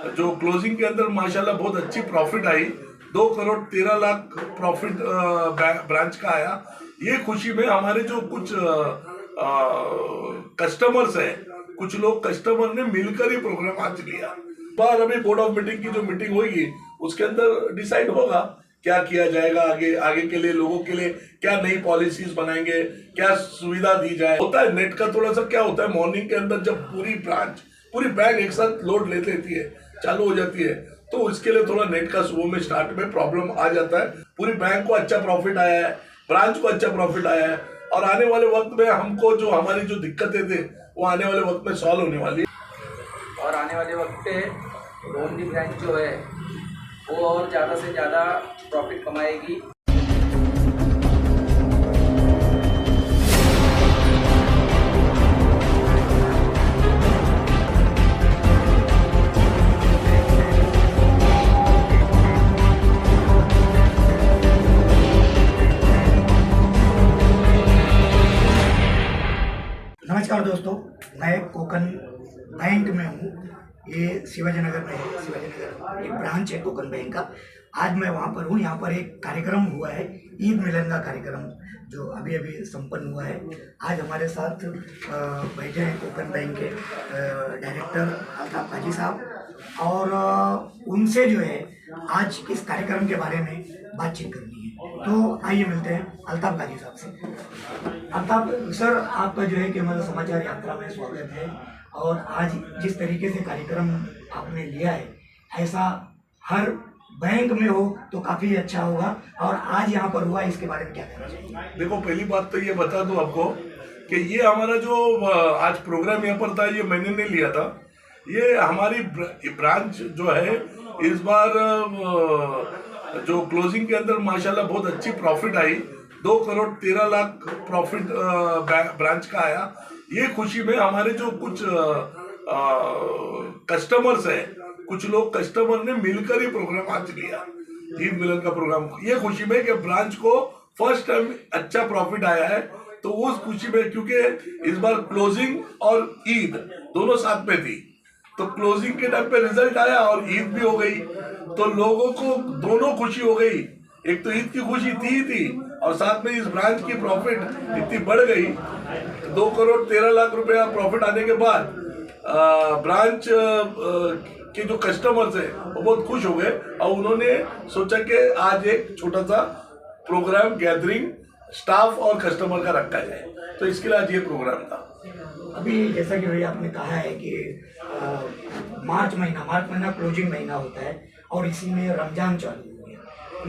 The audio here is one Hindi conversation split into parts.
जो क्लोजिंग के अंदर माशाल्लाह बहुत अच्छी profit I. 2 crore 13 lakh profit branch का आया। ये खुशी में हमारे जो कुछ कस्टमर्स हैं, कुछ लोग कस्टमर ने मिलकर ही प्रोग्राम आज लिया। बार अभी बोर्ड ऑफ मीटिंग की जो मीटिंग होगी उसके अंदर डिसाइड होगा क्या किया जाएगा, आगे आगे के लिए लोगों के लिए क्या नई पॉलिसीज बनाएंगे, क्या सुविधा दी जाए। होता है नेट का थोड़ा सा क्या होता है, मॉर्निंग के अंदर जब पूरी बैंक एक साथ लोड ले लेती है, चालू हो जाती है, तो इसके लिए थोड़ा नेट का सुबह में स्टार्ट में प्रॉब्लम आ जाता है। पूरी बैंक को अच्छा प्रॉफिट आया है, ब्रांच को अच्छा प्रॉफिट आया है, और आने वाले वक्त में हमको जो हमारी जो दिक्कतें थे वो आने वाले वक्त में सॉल्व होने वाली है। और आने वाले वक्त पे गोंदी ब्रांच जो है वो और ज़्यादा से ज़्यादा प्रॉफिट कमाएगी। नमस्कार दोस्तों, मैं कोकण बैंक में हूँ। ये शिवाजी नगर में है। शिवाजी नगर एक ब्रांच है कोकण बैंक का। आज मैं वहाँ पर हूँ। यहाँ पर एक कार्यक्रम हुआ है, ईद मिलन का कार्यक्रम, जो अभी अभी संपन्न हुआ है। आज हमारे साथ बैठे हैं कोकण बैंक के डायरेक्टर अल्ताफ काजी साहब, और उनसे जो है आज इस कार्यक्रम के बारे में बातचीत करनी है। तो आइए मिलते हैं अल्ताफ काजी साहब से। अल्ताफ सर, आपका जो है कि हमारा समाचार यात्रा में स्वागत है। और आज जिस तरीके से कार्यक्रम आपने लिया है, ऐसा हर बैंक में हो तो काफ़ी अच्छा होगा। और आज यहाँ पर हुआ, इसके बारे में क्या कहना चाहिए? देखो, पहली बात तो ये बता दूं आपको कि ये हमारा जो आज प्रोग्राम यहाँ पर था, ये मैंने नहीं लिया था। ये हमारी ब्रांच जो है इस बार जो क्लोजिंग के अंदर माशाल्लाह बहुत अच्छी profit I. 2 crore 13 lakh profit branch का आया। ये खुशी में हमारे जो कुछ कस्टमर्स हैं, कुछ लोग कस्टमर ने मिलकर ही प्रोग्राम आज लिया, ईद मिलन का प्रोग्राम। ये खुशी में कि ब्रांच को फर्स्ट टाइम अच्छा प्रॉफिट आया है, तो उस खुशी में, क्योंकि इस बार क्लोजिंग और ईद दोनों साथ में थी, तो क्लोजिंग के टाइम पे रिजल्ट आया और ईद भी हो गई, तो लोगों को दोनों खुशी हो गई। एक तो ईद की खुशी थी और साथ में इस ब्रांच की प्रॉफिट इतनी बढ़ गई। 2 करोड़ 13 लाख रुपया प्रॉफिट आने के बाद ब्रांच के जो कस्टमर्स हैं वो बहुत खुश हो गए, और उन्होंने सोचा कि आज एक छोटा सा प्रोग्राम गैदरिंग स्टाफ और कस्टमर का रखा जाए, तो इसके लिए आज ये प्रोग्राम था। अभी जैसा कि भैया आपने कहा है कि मार्च महीना क्लोजिंग महीना होता है, और इसी में रमजान चालू हो गया।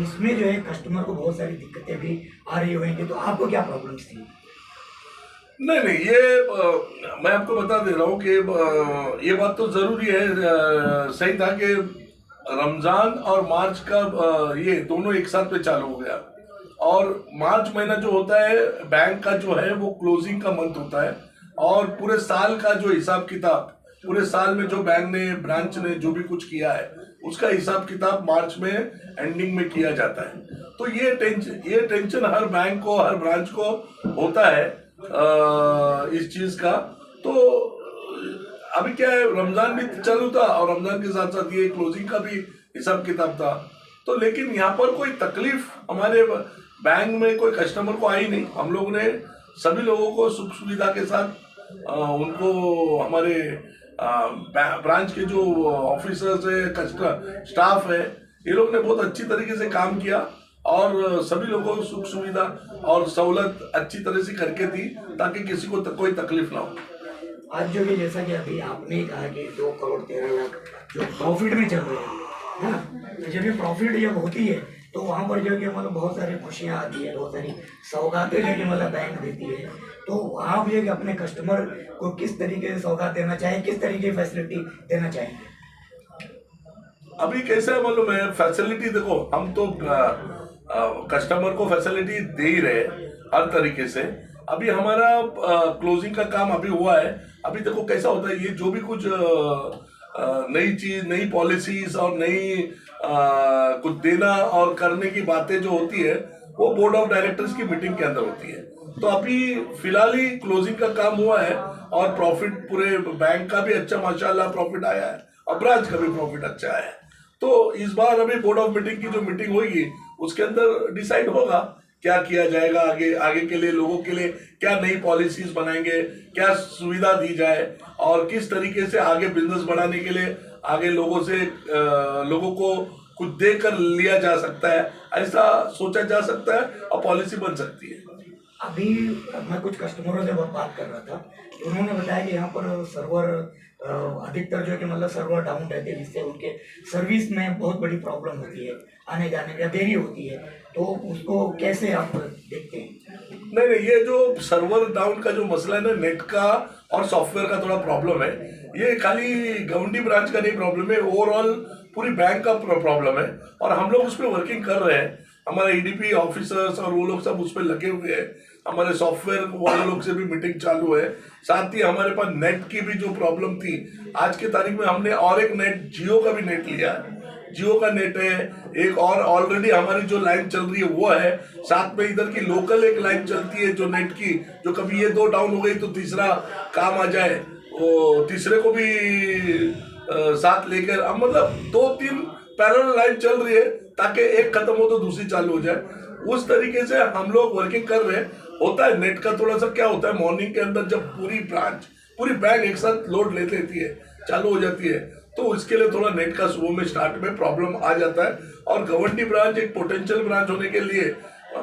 इसमें जो है कस्टमर को बहुत सारी दिक्कतें भी आ रही होंगी, तो आपको क्या प्रॉब्लम्स थी? नहीं, ये मैं आपको बता दे रहा हूँ कि ये बात तो ज़रूरी है, सही था कि रमज़ान और मार्च का ये दोनों एक साथ में चालू हो गया। और मार्च महीना जो होता है बैंक का जो है वो क्लोजिंग का मंथ होता है, और पूरे साल का जो हिसाब किताब, पूरे साल में जो बैंक ने, ब्रांच ने जो भी कुछ किया है उसका हिसाब किताब मार्च में एंडिंग में किया जाता है। तो ये टेंशन हर बैंक को, हर ब्रांच को होता है इस चीज का। तो अभी क्या है, रमजान भी चालू था और रमजान के साथ साथ ये क्लोजिंग का भी हिसाब किताब था, तो लेकिन यहाँ पर कोई तकलीफ हमारे बैंक में कोई कस्टमर को आई नहीं। हम लोग ने सभी लोगों को सुख सुविधा के साथ उनको, हमारे ब्रांच के जो ऑफिसर्स है, स्टाफ है, ये लोग ने बहुत अच्छी तरीके से काम किया, और सभी लोगों को सुख सुविधा और सहूलत अच्छी तरह से करके दी, ताकि किसी को कोई तकलीफ ना हो। आज जो कि जैसा कि अभी आपने कहा कि 2 करोड़ 13 लाख जो प्रॉफिट में चल रहे हैं, है ना, तो जब ये प्रॉफिट जब होती है तो वहाँ पर जो कि मतलब बहुत सारी खुशियाँ आती है, बहुत सारी सौगातें जो कि मतलब बैंक देती है। तो आप जो कि अपने कस्टमर को किस तरीके से सौगात देना चाहें, किस तरीके की फैसिलिटी देना चाहेंगे? अभी कैसा है मालूम है, फैसिलिटी देखो, हम तो कस्टमर को फैसिलिटी दे ही रहे हर तरीके से। अभी हमारा क्लोजिंग का काम अभी हुआ है। अभी देखो कैसा होता है, ये जो भी कुछ नई चीज, नई पॉलिसीज और नई कुछ देना और करने की बातें जो होती है वो बोर्ड ऑफ डायरेक्टर्स की मीटिंग के अंदर होती है। तो अभी फिलहाल ही क्लोजिंग का काम हुआ है, और प्रॉफिट पूरे बैंक का भी अच्छा माशाल्लाह प्रॉफिट आया है, और ब्रांच का भी प्रॉफिट अच्छा है। तो इस बार अभी बोर्ड ऑफ मीटिंग की जो मीटिंग होगी उसके अंदर डिसाइड होगा क्या किया जाएगा, आगे आगे के लिए लोगों के लिए क्या नई पॉलिसीज बनाएंगे, क्या सुविधा दी जाए और किस तरीके से आगे बिजनेस बढ़ाने के लिए आगे लोगों को कुछ दे कर लिया जा सकता है, ऐसा सोचा जा सकता है और पॉलिसी बन सकती है। अभी मैं कुछ कस्टमरों से बात कर रहा था, तो उन्होंने बताया कि यहाँ पर सर्वर अधिकतर जो है कि मतलब सर्वर डाउन रहते हैं, जिससे उनके सर्विस में बहुत बड़ी प्रॉब्लम होती है, आने जाने में देरी होती है। तो उसको कैसे आप देखते हैं? नहीं, ये जो सर्वर डाउन का जो मसला है ना, नेट का और सॉफ्टवेयर का थोड़ा प्रॉब्लम है। ये खाली गवंडी ब्रांच का नहीं प्रॉब्लम है, ओवरऑल पूरी बैंक का प्रॉब्लम है और हम लोग उस पर वर्किंग कर रहे हैं। हमारे ईडीपी ऑफिसर्स और वो लोग सब उस पर लगे हुए हैं। हमारे सॉफ्टवेयर वाले लोग से भी मीटिंग चालू है। साथ ही हमारे पास नेट की भी जो प्रॉब्लम थी, आज की तारीख में हमने और एक नेट, जियो का भी नेट लिया है। जियो का नेट है एक, और ऑलरेडी हमारी जो लाइन चल रही है वो है। साथ में इधर की लोकल एक लाइन चलती है जो नेट की, जो कभी ये दो डाउन हो गई तो तीसरा काम आ जाए, वो तीसरे को भी साथ लेकर, अब मतलब 2-3 पैरेलल लाइन चल रही है ताकि एक खत्म हो तो दूसरी चालू हो जाए। उस तरीके से हम लोग वर्किंग कर रहे हैं। होता है नेट का थोड़ा सा, क्या होता है मॉर्निंग के अंदर जब पूरी बैंक एक साथ लोड ले लेती है, चालू हो जाती है, तो उसके लिए थोड़ा नेट का सुबह में स्टार्ट में प्रॉब्लम आ जाता है। और गवंडी ब्रांच एक पोटेंशियल ब्रांच होने के लिए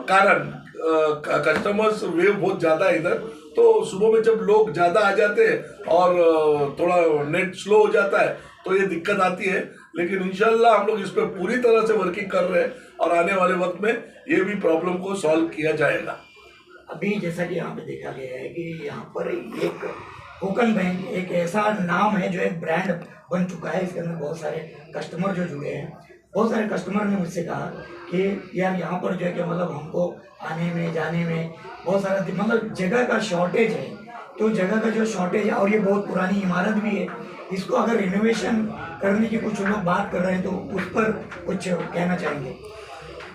कारण कस्टमर्स वेव बहुत ज़्यादा है इधर, तो सुबह में जब लोग ज़्यादा आ जाते हैं और थोड़ा नेट स्लो हो जाता है तो ये दिक्कत आती है। लेकिन इंशाल्लाह हम लोग इस पर पूरी तरह से वर्किंग कर रहे हैं और आने वाले वक्त में ये भी प्रॉब्लम को सॉल्व किया जाएगा। अभी जैसा कि यहाँ पे देखा गया है कि यहाँ पर एक कोकन बैंक एक ऐसा नाम है जो एक ब्रांड बन चुका है। इसके अंदर बहुत सारे कस्टमर जो जुड़े हैं, बहुत सारे कस्टमर ने मुझसे कहा कि यार यहाँ पर जो है कि मतलब हमको आने में जाने में बहुत सारा मतलब जगह का शॉर्टेज है। तो जगह का जो शॉर्टेज है, और ये बहुत पुरानी इमारत भी है, इसको अगर रिनोवेशन करने की कुछ लोग बात कर रहे हैं तो उस पर कुछ कहना चाहेंगे?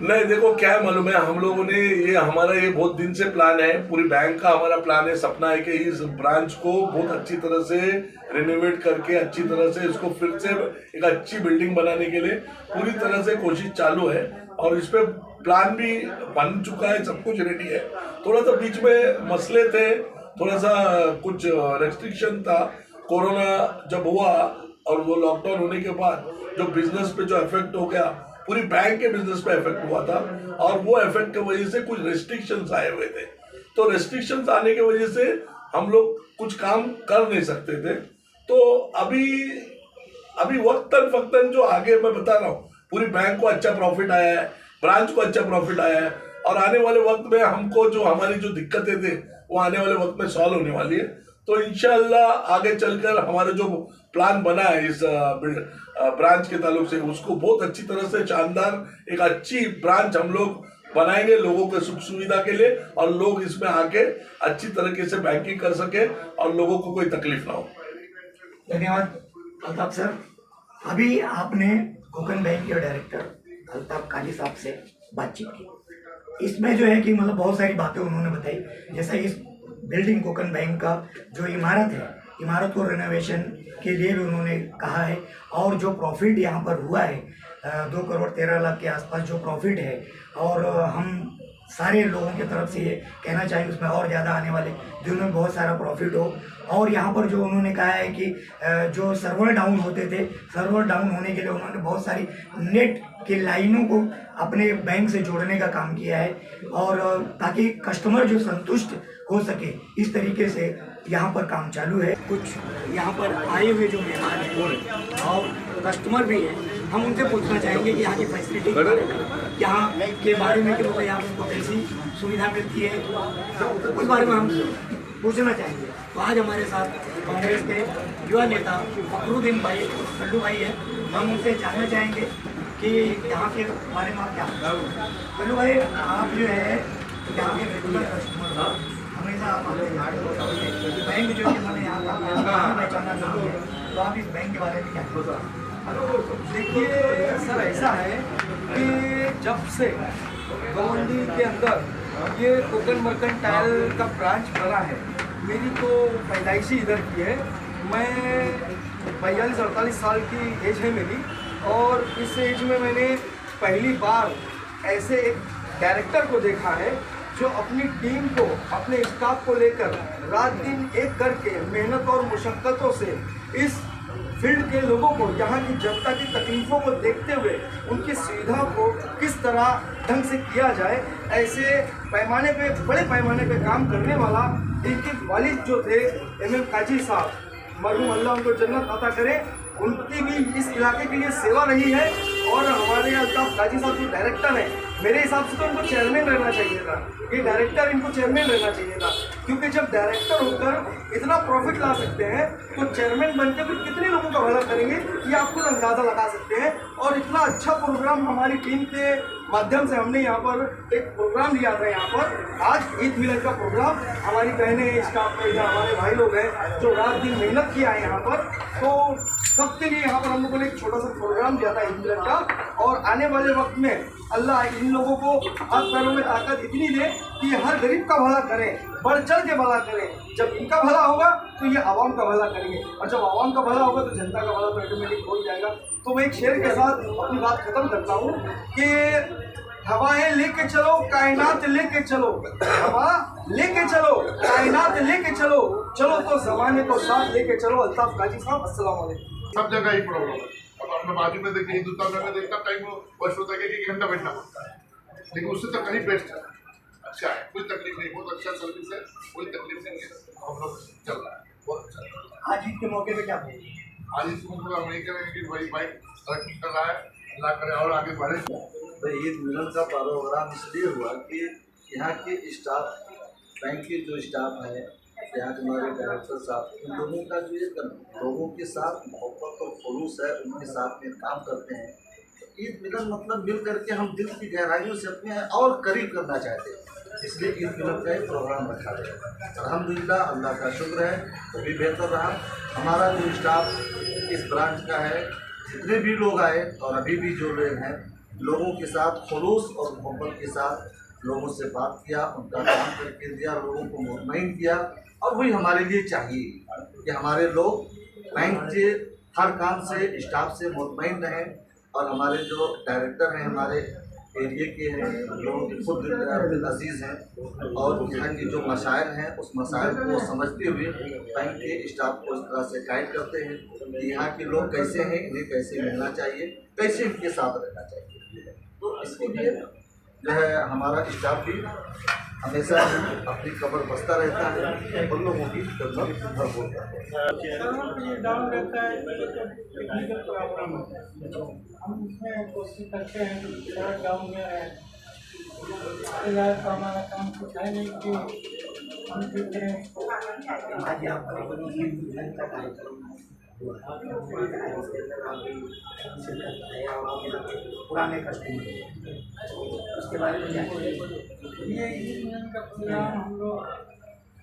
नहीं, देखो क्या है मालूम है, हम लोगों ने हमारा ये बहुत दिन से प्लान है, पूरी बैंक का हमारा प्लान है, सपना है कि इस ब्रांच को बहुत अच्छी तरह से रिनोवेट करके अच्छी तरह से इसको फिर से एक अच्छी बिल्डिंग बनाने के लिए पूरी तरह से कोशिश चालू है और इस पे प्लान भी बन चुका है, सब कुछ रेडी है। थोड़ा सा बीच में मसले थे, थोड़ा सा कुछ रेस्ट्रिक्शन था, कोरोना जब हुआ और वो लॉकडाउन होने के बाद जो बिजनेस पे जो इफेक्ट हो गया, पूरी बैंक के बिजनेस पे इफेक्ट हुआ था और वो इफेक्ट की वजह से कुछ रेस्ट्रिक्शंस आए हुए थे। तो रेस्ट्रिक्शंस आने की वजह से हम लोग कुछ काम कर नहीं सकते थे। तो अभी वक्तन फक्तन जो आगे मैं बता रहा हूँ, पूरी बैंक को अच्छा प्रॉफिट आया है, ब्रांच को अच्छा प्रॉफिट आया है और आने वाले वक्त में हमको जो हमारी जो दिक्कतें थे वो आने वाले वक्त में सॉल्व होने वाली है। तो इंशाल्लाह आगे चलकर हमारा जो प्लान बना है इस ब्रांच के ताल्लुक से, उसको बहुत अच्छी तरह से शानदार एक अच्छी ब्रांच हम लोग बनाएंगे लोगों के सुख सुविधा के लिए और लोग इसमें आके अच्छी तरीके से बैंकिंग कर सके और लोगों को कोई तकलीफ ना हो। धन्यवाद अल्ताफ सर। अभी आपने कोकन बैंक के डायरेक्टर अल्ताफ काजी साहब से बातचीत की। इसमें जो है कि मतलब बहुत सारी बातें उन्होंने बताई, जैसे इस बिल्डिंग कोकन बैंक का जो इमारत है, इमारत को रिनोवेशन के लिए भी उन्होंने कहा है और जो प्रॉफिट यहाँ पर हुआ है 2 करोड़ 13 लाख के आसपास जो प्रॉफिट है, और हम सारे लोगों की तरफ से ये कहना चाहेंगे उसमें और ज़्यादा आने वाले दिनों में बहुत सारा प्रॉफिट हो। और यहाँ पर जो उन्होंने कहा है कि जो सर्वर डाउन होते थे, सर्वर डाउन होने के लिए उन्होंने बहुत सारी नेट की लाइनों को अपने बैंक से जोड़ने का काम किया है और ताकि कस्टमर जो संतुष्ट हो सके, इस तरीके से यहाँ पर काम चालू है। कुछ यहाँ पर आए हुए जो मेहमान हैं और कस्टमर भी हैं, हम उनसे पूछना चाहेंगे कि यहाँ की फैसिलिटी यहाँ के बारे में कि मतलब यहाँ पर कैसी सुविधा मिलती है, तो उस बारे में हम पूछना चाहेंगे। तो आज हमारे साथ कांग्रेस के युवा नेता फखरुद्दीन भाई सल्लू भाई है, हम उनसे जानना चाहेंगे कि यहाँ के बारे में आप क्या। सल्लू भाई, आप जो है यहाँ के रेगुलर कस्टमर, हमेशा आप बैंक जो है मैंने यहाँ का पहचाना चाहूँगे, तो आप इस बैंक के बारे में क्या? देखिए सर, ऐसा है कि जब से गवंडी के अंदर ये कोकन मर्केंटाइल का ब्रांच बना है, मेरी तो पैदाइशी इधर की है। मैं 42-48 साल की एज है मेरी, और इस एज में मैंने पहली बार ऐसे एक डायरेक्टर को देखा है जो अपनी टीम को, अपने स्टाफ को लेकर रात दिन एक करके मेहनत और मुशक्क़तों से इस फील्ड के लोगों को, यहाँ की जनता की तकलीफ़ों को देखते हुए उनकी सुविधा को किस तरह ढंग से किया जाए, ऐसे पैमाने पे, बड़े पैमाने पे काम करने वाला इनके वालिद जो थे MM काजी साहब, मरहूम अल्लाह उनको जन्नत अता करे, उनकी भी इस इलाके के लिए सेवा रही है। और हमारे अल्ताफ काजी साहब जो डायरेक्टर हैं, मेरे हिसाब से तो इनको चेयरमैन रहना चाहिए था, ये डायरेक्टर इनको चेयरमैन रहना चाहिए था, क्योंकि जब डायरेक्टर होकर इतना प्रॉफिट ला सकते हैं तो चेयरमैन बनकर फिर कितने लोगों का भला करेंगे ये आप खुद अंदाज़ा लगा सकते हैं। और इतना अच्छा प्रोग्राम हमारी टीम के माध्यम से हमने यहाँ पर एक प्रोग्राम लिया था। यहाँ पर आज ईद मिलन का प्रोग्राम, हमारी बहनें, स्टाफ में हमारे भाई लोग हैं जो रात दिन मेहनत किया है यहाँ पर, तो सबके लिए यहाँ पर हम लोगों ने एक छोटा सा प्रोग्राम दिया था ईद मिलन का। और आने वाले वक्त में अल्लाह इन लोगों को हाथ पैरों में ताकत इतनी दे कि हर गरीब का भला करें, बढ़ चढ़ के भला करें। जब इनका भला होगा तो ये आवाम का भला करेंगे, और जब आवाम का भला होगा तो जनता का भला तो ऑटोमेटिक हो जाएगा। तो मैं एक शेर के साथ अपनी बात खत्म करता हूँ कि हवाएं लेके चलो, कायनात लेके चलो, हवा लेके चलो, कायनात लेके चलो, चलो तो ज़माने को साथ लेके चलो। अल्ताफ काजी साहब, अस्सलाम वालेकुम। सब जगह ही प्रॉब्लम है। अब अपने बाजू में देखिए, हिंदुस्तान में देखता टाइम वर्ष होता है कि 1 घंटा बैठना पड़ता है, लेकिन उससे तो कहीं बेस्ट है, अच्छा है, कोई तकलीफ नहीं, बहुत अच्छा सर्विस है, कोई तकलीफ नहीं है, हम लोग चल रहा है, बहुत अच्छा। आज ईद के मौके पे क्या बोलेंगे? आज इसको हम नहीं करेंगे कि भाई तरक्की कर रहा है, अल्लाह करे और आगे बढ़े। भाई ईद मिलन का प्रोग्राम इसलिए हुआ कि यहाँ के स्टाफ, बैंक के जो स्टाफ है, यहाँ के हमारे डायरेक्टर साहब, उन लोगों का जो एक लोगों के साथ मोहब्बत और खुलूस है, उनके साथ में काम करते हैं। ईद मिलन मतलब मिल करके हम दिल की गहराइयों से अपने और करीब करना चाहते हैं, इसलिए ईद मिलन का एक प्रोग्राम रखा गया। अल्हम्दुलिल्लाह, अल्लाह का शुक्र है, वो भी बेहतर रहा। हमारा जो स्टाफ इस ब्रांच का है, जितने भी लोग आए और अभी भी जो लोग हैं, लोगों के साथ खुलूस और मोहब्बत के साथ लोगों से बात किया, उनका काम करके दिया, लोगों को मुतमईन किया। और वही हमारे लिए चाहिए कि हमारे लोग बैंक के हर काम से, स्टाफ से मुतमईन रहें। और हमारे जो डायरेक्टर हैं, हमारे एरिया के हैं, लोगों के खुद दिल अजीज़ हैं, और यहाँ की जो मसाइल हैं उस मसाइल को समझते हुए बैंक के स्टाफ को इस तरह से गाइड करते हैं कि यहाँ के लोग कैसे हैं, इन्हें कैसे मिलना चाहिए, कैसे इनके साथ रहना चाहिए। तो इसके लिए जो है हमारा स्टाफ भी हमेशा अपनी कमर बस्ता रहता है और लोगों की खिदमत भरपूर करता है। ये डाउन रहता है, ये तो टेक्निकल प्रॉब्लम है, हम उसमें कोशिश करते हैं कि थोड़ा डाउन में रहे। तो हमारा काम कुछ है नहीं कि हम देते हैं। आज यहाँ पर एक ईद मिलन का कार्यक्रम हुआ, उसके अंदर काफ़ी शिरकत है और आपके पुराने कस्टमर, उसके बारे में क्या है? ये ईद मिलन का प्रोग्राम हम लोग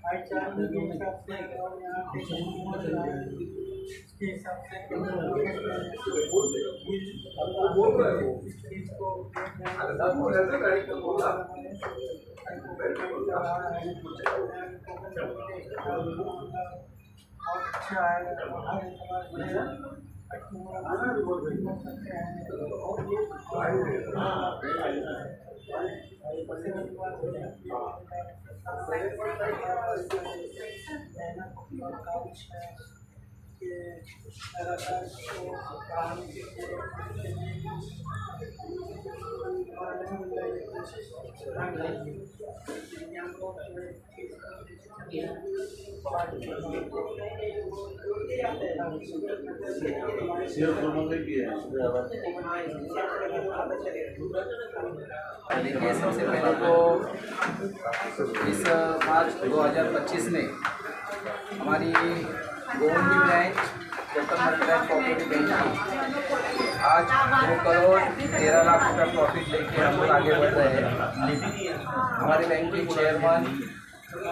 भाईचारे के हिसाब से और यहाँ पे के हिसाब से अच्छा है, हर देखिए, सबसे पहले तो इस मार्च 2025 में हमारी गोवंडी ब्रांच कोटक महिला कोऑपरेटिव बैंक की आज 2 करोड़ 13 लाख रुपया प्रॉफिट लेके हम लोग आगे बढ़ रहे हैं। हमारे बैंक के chairman,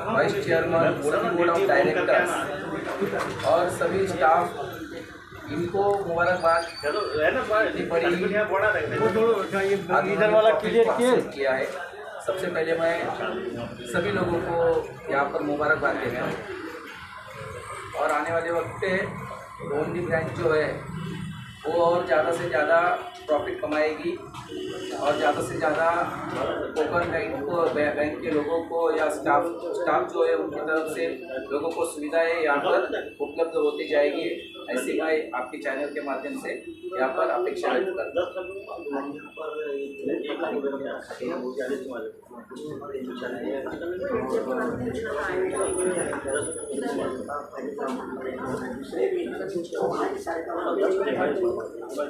vice chairman, board of directors और सभी स्टाफ, इनको मुबारकबाद। इतनी बड़ी इधर वाला क्लियर किया है। सबसे पहले मैं सभी लोगों को यहाँ पर मुबारकबाद देना और आने वाले वक्त पे गोवंडी ब्रांच जो है वो और ज़्यादा से ज़्यादा प्रॉफिट कमाएगी और ज़्यादा से ज़्यादा कोकण बैंक के लोगों को या स्टाफ जो है उनकी तरफ से लोगों को सुविधाएं यहाँ पर उपलब्ध होती जाएगी, ऐसी मैं आपके चैनल के माध्यम से यहाँ पर अपेक्षा व्यक्त करता हूँ।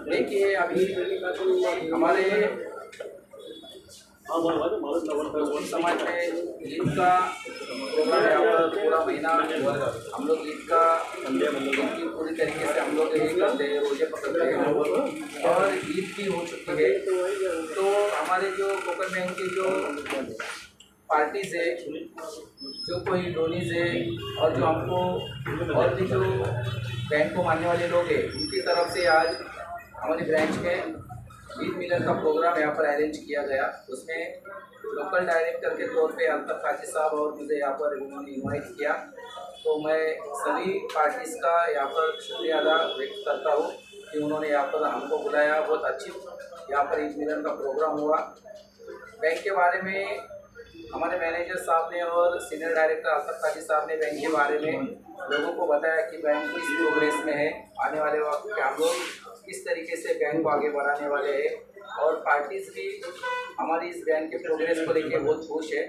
देखिए अभी हमारे समाज में ईद का प्रोग्राम यहाँ पर पूरा महीना हम लोग ईद की पूरी तरीके से हम लोग यही करते हैं, रोजे पकड़ते हैं और ईद भी हो चुकी है। तो हमारे जो कोकण बैंक की जो पार्टीज़ है, जो कोई डोनीज है और जो हमको और भी जो बैंक को मानने वाले लोग हैं उनकी तरफ से आज हमारी ब्रांच में ईद मिलन का प्रोग्राम यहाँ पर अरेंज किया गया। उसमें लोकल डायरेक्टर के तौर पे अल्ताफ काजी साहब और मुझे यहाँ पर उन्होंने इन्वाइट किया, तो मैं सभी पार्टीज़ का यहाँ पर शुक्रिया अदा व्यक्त करता हूँ कि उन्होंने यहाँ पर हमको बुलाया। बहुत अच्छी यहाँ पर ईद मिलन का प्रोग्राम हुआ। बैंक के बारे में हमारे मैनेजर साहब ने और सीनियर डायरेक्टर अल्ताफ काजी साहब ने बैंक के बारे में लोगों को बताया कि बैंक किस प्रोग्रेस में है, आने वाले वक्त के हम लोग किस तरीके से बैंक को आगे बढ़ाने वाले हैं और पार्टीज़ भी हमारी इस बैंक के प्रोग्रेस को लेके बहुत खुश है।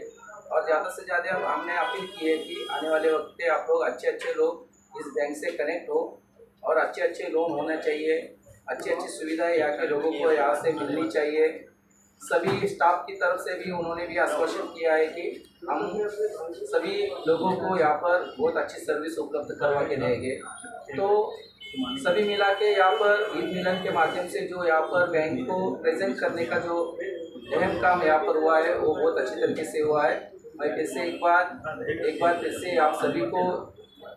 और ज़्यादा से ज़्यादा हमने अपील की है कि आने वाले वक्त पे आप लोग अच्छे लोग इस बैंक से कनेक्ट हो और अच्छे लोन होना चाहिए, अच्छी सुविधाएं यहाँ के लोगों को यहाँ से मिलनी चाहिए। सभी स्टाफ की तरफ से भी उन्होंने भी आश्वासन किया है कि हम सभी लोगों को यहाँ पर बहुत अच्छी सर्विस उपलब्ध करवा के देंगे। तो सभी मिला के यहाँ पर ईद मिलन के माध्यम से जो यहाँ पर बैंक को प्रेजेंट करने का जो अहम काम यहाँ पर हुआ है वो बहुत अच्छी तरीके से हुआ है। मैं फिर से एक बार फिर से आप सभी को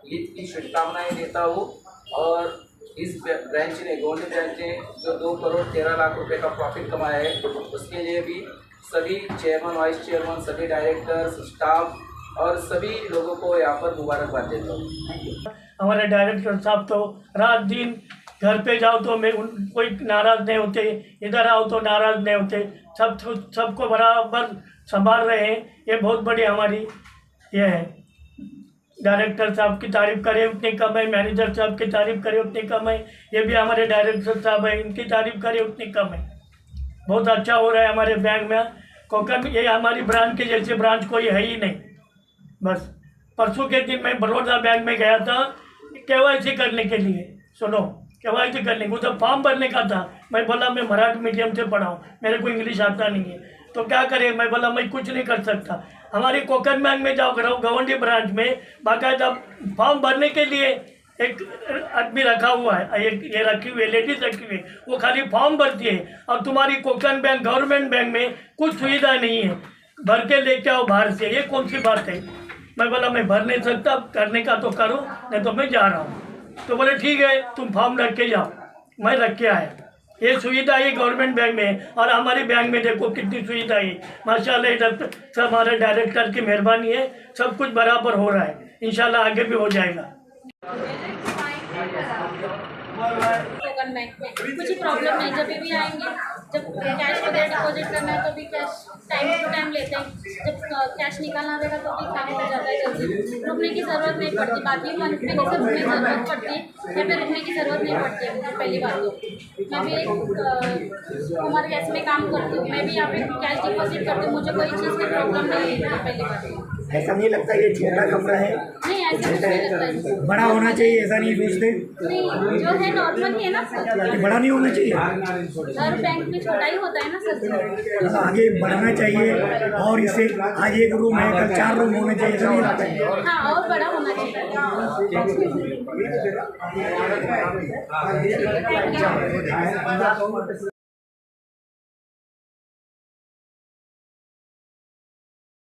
ईद की शुभकामनाएं देता हूँ। और इस ब्रांच ने गोवंडी ब्रांच ने जो 2 करोड़ 13 लाख रुपए का प्रॉफिट कमाया है उसके लिए भी सभी चेयरमैन, वाइस चेयरमैन, सभी डायरेक्टर्स, स्टाफ और सभी लोगों को यहाँ पर मुबारकबाद देता हूँ। हमारे डायरेक्टर साहब तो रात दिन घर पे जाओ तो कोई नाराज़ नहीं होते, इधर आओ तो नाराज़ नहीं होते, सबको बराबर संभाल रहे हैं। ये बहुत बड़ी हमारी ये है। डायरेक्टर साहब की तारीफ़ करें उतनी कम है, मैनेजर साहब की तारीफ़ करें उतनी कम है, ये भी हमारे डायरेक्टर साहब हैं इनकी तारीफ़ करें उतनी कम है। बहुत अच्छा हो रहा है हमारे बैंक में। कोकण ये हमारी ब्रांच की जैसी ब्रांच कोई है ही नहीं। बस परसों के दिन मैं बड़ौदा बैंक में गया था KYC करने के लिए। सुनो, KYC करने को तो फॉर्म भरने का था। मैं बोला मैं मराठी मीडियम से पढ़ा हूँ, मेरे को इंग्लिश आता नहीं है, तो क्या करें। मैं बोला मैं कुछ नहीं कर सकता। हमारे कोकण बैंक में जाओ गोवंडी ब्रांच में बाकायदा फॉर्म भरने के लिए एक आदमी रखा हुआ है, ये रखी हुई है, लेडीज रखी हुई है, वो खाली फॉर्म भरती है। और तुम्हारी कोकण बैंक गवर्नमेंट बैंक में कुछ सुविधा नहीं है, भर के लेके आओ बाहर से, ये कौन सी बात है। मैं बोला मैं भर नहीं सकता, करने का तो करो नहीं तो मैं जा रहा हूँ। तो बोले ठीक है तुम फॉर्म रख के जाओ। मैं रख के आया। ये सुविधा है गवर्नमेंट बैंक में। और हमारे बैंक में देखो कितनी सुविधा है माशाल्लाह। इधर सब हमारे डायरेक्टर की मेहरबानी है, सब कुछ बराबर हो रहा है, इंशाल्लाह आगे भी हो जाएगा। कोकण बैंक में कुछ ही प्रॉब्लम नहीं। जब भी आएंगे, जब कैश वगैरह डिपॉजिट करना है तो भी कैश टाइम टू टाइम लेते हैं, जब कैश निकालना रहेगा तो भी काम हो जाता है जल्दी, रुकने की ज़रूरत नहीं पड़ती। बाकी मंथ में जैसे रुकने की ज़रूरत पड़ती है या फिर रुकने की ज़रूरत नहीं पड़ती है। मुझे पहली बात तो मैं भी एक उमर कैश में काम करती हूँ, मैं भी यहाँ पे कैश डिपॉजिट करती हूँ, मुझे कोई चीज़ की प्रॉब्लम नहीं है। पहली बात ऐसा नहीं लगता ये छोटा कमरा है, नहीं, ऐसा कुछ नहीं लगता है। बड़ा होना चाहिए, ऐसा नहीं सोचते? नहीं, जो है नॉर्मल ही है ना सर, बड़ा नहीं होना चाहिए। हर बैंक में छोटा ही होता है ना सर। आगे बढ़ना चाहिए और इसे आज 1 रूम है कल 4 रूम होने चाहिए, ऐसा नहीं लगता है? हाँ, और बड़ा होना चाहिए।